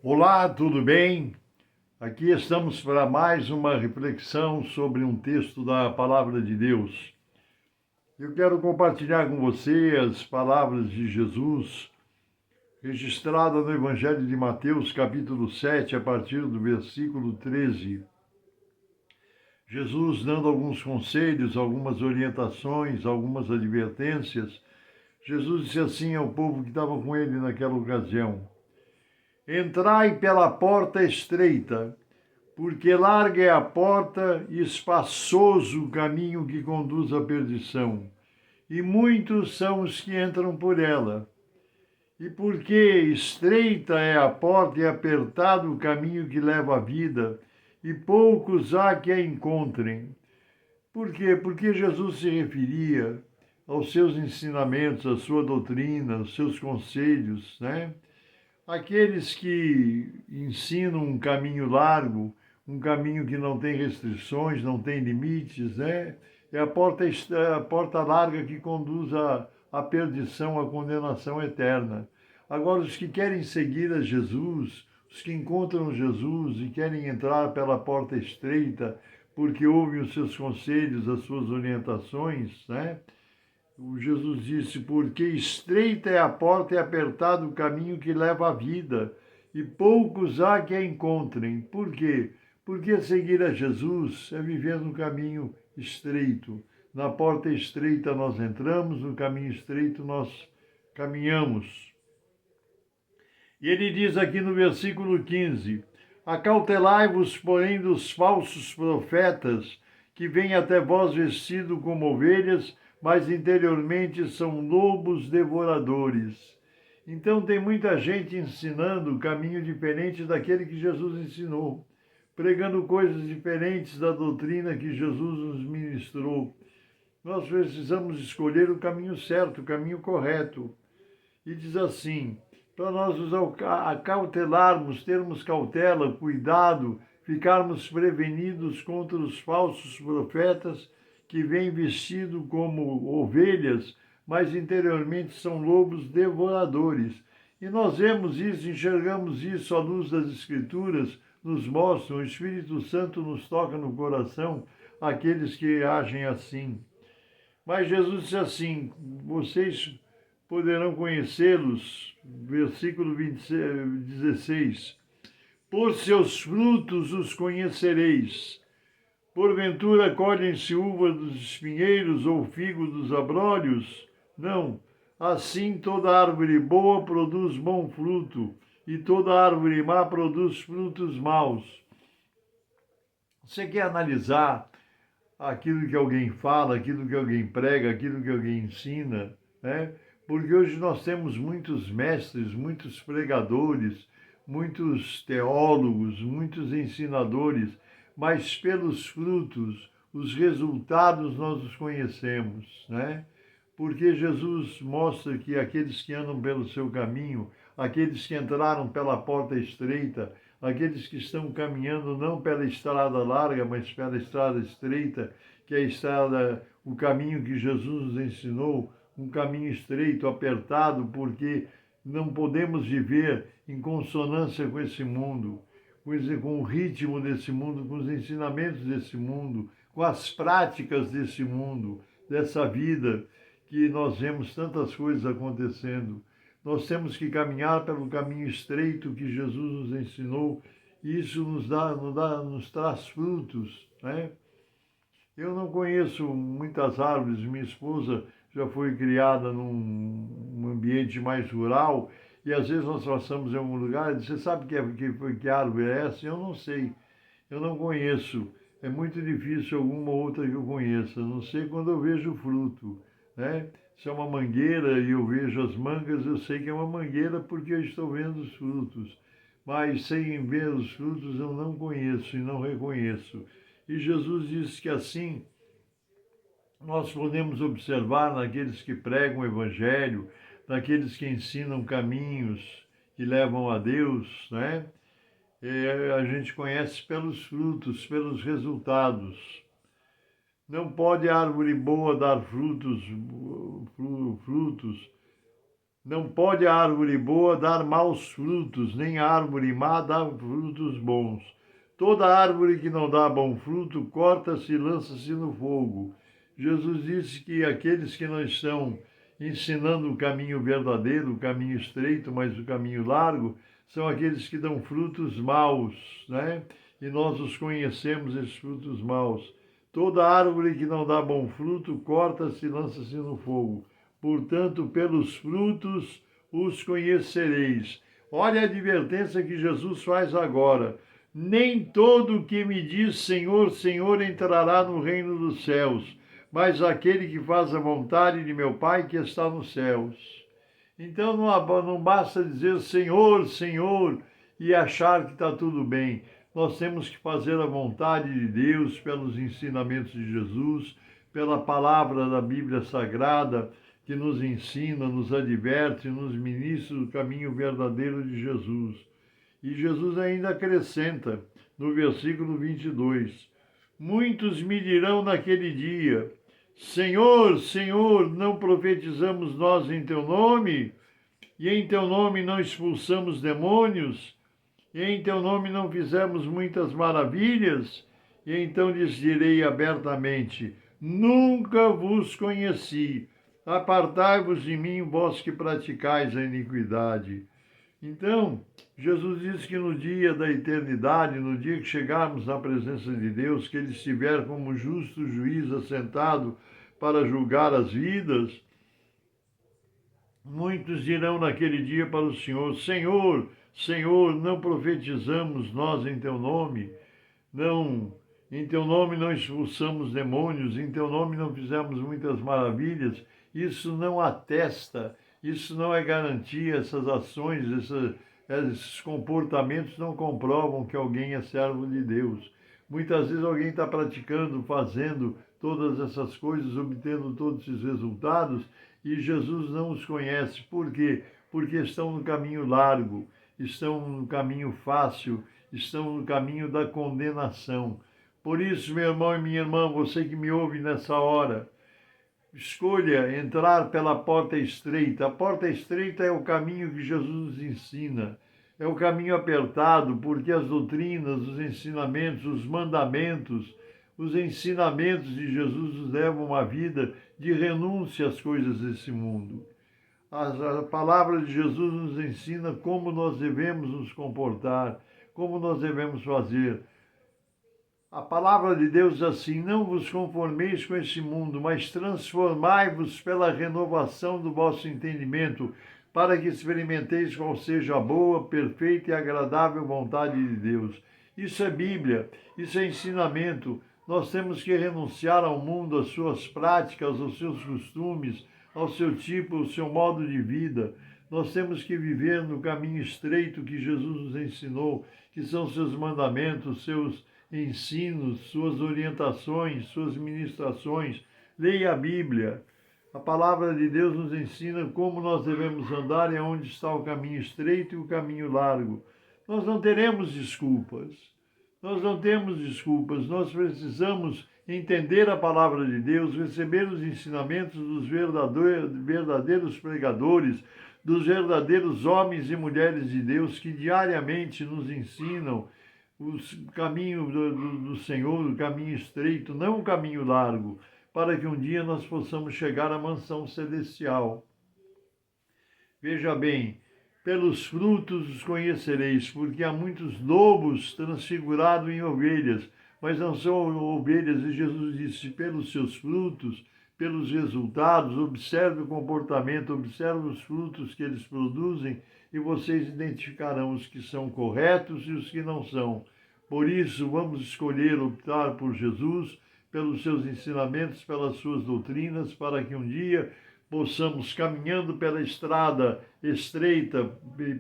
Olá, tudo bem? Aqui estamos para mais uma reflexão sobre um texto da Palavra de Deus. Eu quero compartilhar com você as palavras de Jesus, registradas no Evangelho de Mateus, capítulo 7, a partir do versículo 13. Jesus dando alguns conselhos, algumas orientações, algumas advertências. Jesus disse assim ao povo que estava com ele naquela ocasião: Entrai pela porta estreita, porque larga é a porta e espaçoso o caminho que conduz à perdição, e muitos são os que entram por ela. E porque estreita é a porta e apertado o caminho que leva à vida, e poucos há que a encontrem. Por quê? Porque Jesus se referia aos seus ensinamentos, à sua doutrina, aos seus conselhos, né? Aqueles que ensinam um caminho largo, um caminho que não tem restrições, não tem limites, né? É a porta larga que conduz à perdição, à condenação eterna. Agora, os que querem seguir a Jesus, os que encontram Jesus e querem entrar pela porta estreita, porque ouvem os seus conselhos, as suas orientações, né? O Jesus disse, porque estreita é a porta e apertado o caminho que leva à vida, e poucos há que a encontrem. Por quê? Porque seguir a Jesus é viver no caminho estreito. Na porta estreita nós entramos, no caminho estreito nós caminhamos. E ele diz aqui no versículo 15, acautelai-vos, porém, dos falsos profetas, que vêm até vós vestidos como ovelhas, mas interiormente são lobos devoradores. Então tem muita gente ensinando o caminho diferente daquele que Jesus ensinou, pregando coisas diferentes da doutrina que Jesus nos ministrou. Nós precisamos escolher o caminho certo, o caminho correto. E diz assim, para nós nos acautelarmos, termos cautela, cuidado, ficarmos prevenidos contra os falsos profetas que vêm vestidos como ovelhas, mas interiormente são lobos devoradores. E nós vemos isso, enxergamos isso à luz das Escrituras, nos mostram, o Espírito Santo nos toca no coração aqueles que agem assim. Mas Jesus disse assim, vocês poderão conhecê-los, versículo 16, por seus frutos os conhecereis. Porventura colhem-se uva dos espinheiros ou figo dos abrolhos? Não. Assim toda árvore boa produz bom fruto, e toda árvore má produz frutos maus. Você quer analisar aquilo que alguém fala, aquilo que alguém prega, aquilo que alguém ensina, né? Porque hoje nós temos muitos mestres, muitos pregadores, muitos teólogos, muitos ensinadores, mas pelos frutos, os resultados nós os conhecemos, né? Porque Jesus mostra que aqueles que andam pelo seu caminho, aqueles que entraram pela porta estreita, aqueles que estão caminhando não pela estrada larga, mas pela estrada estreita, que é a estrada, o caminho que Jesus nos ensinou, um caminho estreito, apertado, porque não podemos viver em consonância com esse mundo, com o ritmo desse mundo, com os ensinamentos desse mundo, com as práticas desse mundo, dessa vida que nós vemos tantas coisas acontecendo. Nós temos que caminhar pelo caminho estreito que Jesus nos ensinou, e isso nos traz frutos, né? Eu não conheço muitas árvores, minha esposa já foi criada num ambiente mais rural, e às vezes nós passamos em algum lugar e diz, você sabe que árvore é essa? Eu não sei, eu não conheço. É muito difícil alguma outra que eu conheça, a não sei quando eu vejo o fruto, né? Se é uma mangueira e eu vejo as mangas, eu sei que é uma mangueira porque eu estou vendo os frutos. Mas sem ver os frutos eu não conheço e não reconheço. E Jesus disse que assim nós podemos observar naqueles que pregam o Evangelho, naqueles que ensinam caminhos que levam a Deus, né? A gente conhece pelos frutos, pelos resultados. Não pode árvore boa dar frutos, Não pode a árvore boa dar maus frutos, nem a árvore má dar frutos bons. Toda árvore que não dá bom fruto, corta-se e lança-se no fogo. Jesus disse que aqueles que não estão ensinando o caminho verdadeiro, o caminho estreito, mas o caminho largo, são aqueles que dão frutos maus, né? E nós os conhecemos, esses frutos maus. Toda árvore que não dá bom fruto, corta-se e lança-se no fogo. Portanto, pelos frutos os conhecereis. Olha a advertência que Jesus faz agora. Nem todo que me diz Senhor, Senhor entrará no reino dos céus, mas aquele que faz a vontade de meu Pai que está nos céus. Então não basta dizer Senhor, Senhor e achar que está tudo bem. Nós temos que fazer a vontade de Deus pelos ensinamentos de Jesus, pela palavra da Bíblia Sagrada, que nos ensina, nos adverte, nos ministra o caminho verdadeiro de Jesus. E Jesus ainda acrescenta, no versículo 22, muitos me dirão naquele dia, Senhor, Senhor, não profetizamos nós em teu nome? E em teu nome não expulsamos demônios? E em teu nome não fizemos muitas maravilhas? E então lhes direi abertamente, nunca vos conheci. Apartai-vos de mim, vós que praticais a iniquidade. Então, Jesus disse que no dia da eternidade, no dia que chegarmos na presença de Deus, que Ele estiver como justo juiz assentado para julgar as vidas, muitos dirão naquele dia para o Senhor, Senhor, Senhor, não profetizamos nós em Teu nome? Não, em Teu nome não expulsamos demônios, em Teu nome não fizemos muitas maravilhas? Isso não atesta, isso não é garantia, essas ações, esses comportamentos não comprovam que alguém é servo de Deus. Muitas vezes alguém está praticando, fazendo todas essas coisas, obtendo todos esses resultados, e Jesus não os conhece. Por quê? Porque estão no caminho largo, estão no caminho fácil, estão no caminho da condenação. Por isso, meu irmão e minha irmã, você que me ouve nessa hora, escolha entrar pela porta estreita. A porta estreita é o caminho que Jesus nos ensina. É o caminho apertado, porque as doutrinas, os ensinamentos, os mandamentos, os ensinamentos de Jesus nos levam a uma vida de renúncia às coisas desse mundo. A palavra de Jesus nos ensina como nós devemos nos comportar, como nós devemos fazer. A palavra de Deus diz assim, não vos conformeis com esse mundo, mas transformai-vos pela renovação do vosso entendimento, para que experimenteis qual seja a boa, perfeita e agradável vontade de Deus. Isso é Bíblia, isso é ensinamento. Nós temos que renunciar ao mundo, às suas práticas, aos seus costumes, ao seu tipo, ao seu modo de vida. Nós temos que viver no caminho estreito que Jesus nos ensinou, que são seus mandamentos, seus ensinos, suas orientações, suas ministrações. Leia a Bíblia. A palavra de Deus nos ensina como nós devemos andar e onde está o caminho estreito e o caminho largo. Nós não teremos desculpas. Nós não temos desculpas. Nós precisamos entender a palavra de Deus, receber os ensinamentos dos verdadeiros pregadores, dos verdadeiros homens e mulheres de Deus que diariamente nos ensinam o caminho do Senhor, o caminho estreito, não o caminho largo, para que um dia nós possamos chegar à mansão celestial. Veja bem, pelos frutos os conhecereis, porque há muitos lobos transfigurados em ovelhas, mas não são ovelhas, e Jesus disse, pelos seus frutos, pelos resultados, observe o comportamento, observe os frutos que eles produzem, e vocês identificarão os que são corretos e os que não são. Por isso, vamos escolher optar por Jesus, pelos seus ensinamentos, pelas suas doutrinas, para que um dia possamos, caminhando pela estrada estreita,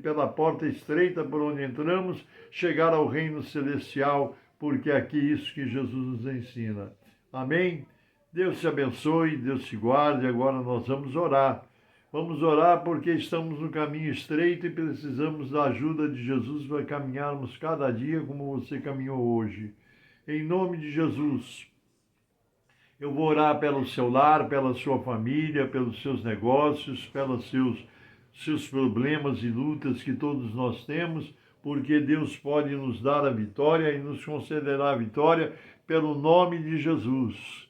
pela porta estreita por onde entramos, chegar ao reino celestial, porque é aqui isso que Jesus nos ensina. Amém? Deus te abençoe, Deus te guarde. Agora nós vamos orar. Vamos orar porque estamos no caminho estreito e precisamos da ajuda de Jesus para caminharmos cada dia como você caminhou hoje. Em nome de Jesus, eu vou orar pelo seu lar, pela sua família, pelos seus negócios, pelos seus seus problemas e lutas que todos nós temos, porque Deus pode nos dar a vitória e nos concederá a vitória pelo nome de Jesus.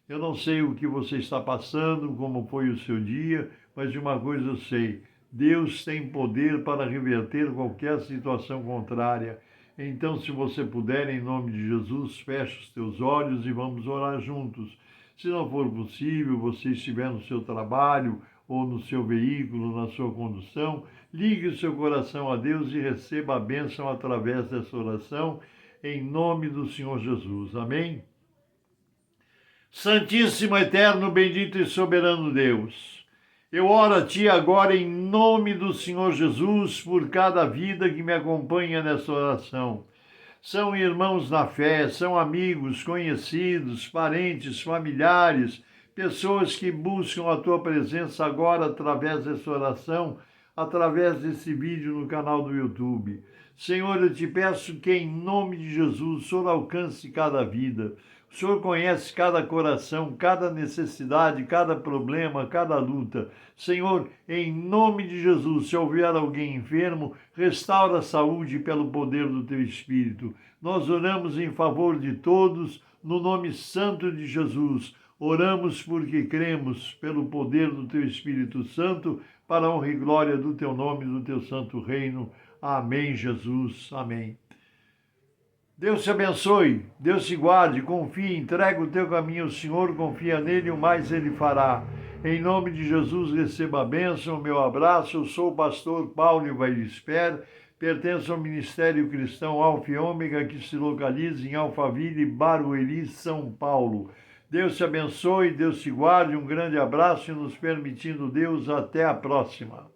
Eu não sei o que você está passando, como foi o seu dia, mas de uma coisa eu sei: Deus tem poder para reverter qualquer situação contrária. Então, se você puder, em nome de Jesus, feche os teus olhos e vamos orar juntos. Se não for possível, você estiver no seu trabalho ou no seu veículo, na sua condução, ligue o seu coração a Deus e receba a bênção através dessa oração, em nome do Senhor Jesus. Amém? Santíssimo, eterno, bendito e soberano Deus, eu oro a Ti agora em nome do Senhor Jesus por cada vida que me acompanha nessa oração. São irmãos na fé, são amigos, conhecidos, parentes, familiares, pessoas que buscam a Tua presença agora através dessa oração, através desse vídeo no canal do YouTube. Senhor, eu te peço que em nome de Jesus o Senhor alcance cada vida. O Senhor conhece cada coração, cada necessidade, cada problema, cada luta. Senhor, em nome de Jesus, se houver alguém enfermo, restaura a saúde pelo poder do Teu Espírito. Nós oramos em favor de todos, no nome santo de Jesus. Oramos porque cremos pelo poder do Teu Espírito Santo, para a honra e glória do Teu nome e do Teu santo reino. Amém, Jesus. Amém. Deus te abençoe, Deus te guarde, confie, entrega o teu caminho ao Senhor, confia nele, o mais ele fará. Em nome de Jesus, receba a bênção, meu abraço. Eu sou o pastor Paulo Weilisper, pertenço ao Ministério Cristão Alfa e Ômega, que se localiza em Alphaville, Barueri, São Paulo. Deus te abençoe, Deus te guarde, um grande abraço e nos permitindo Deus, até a próxima.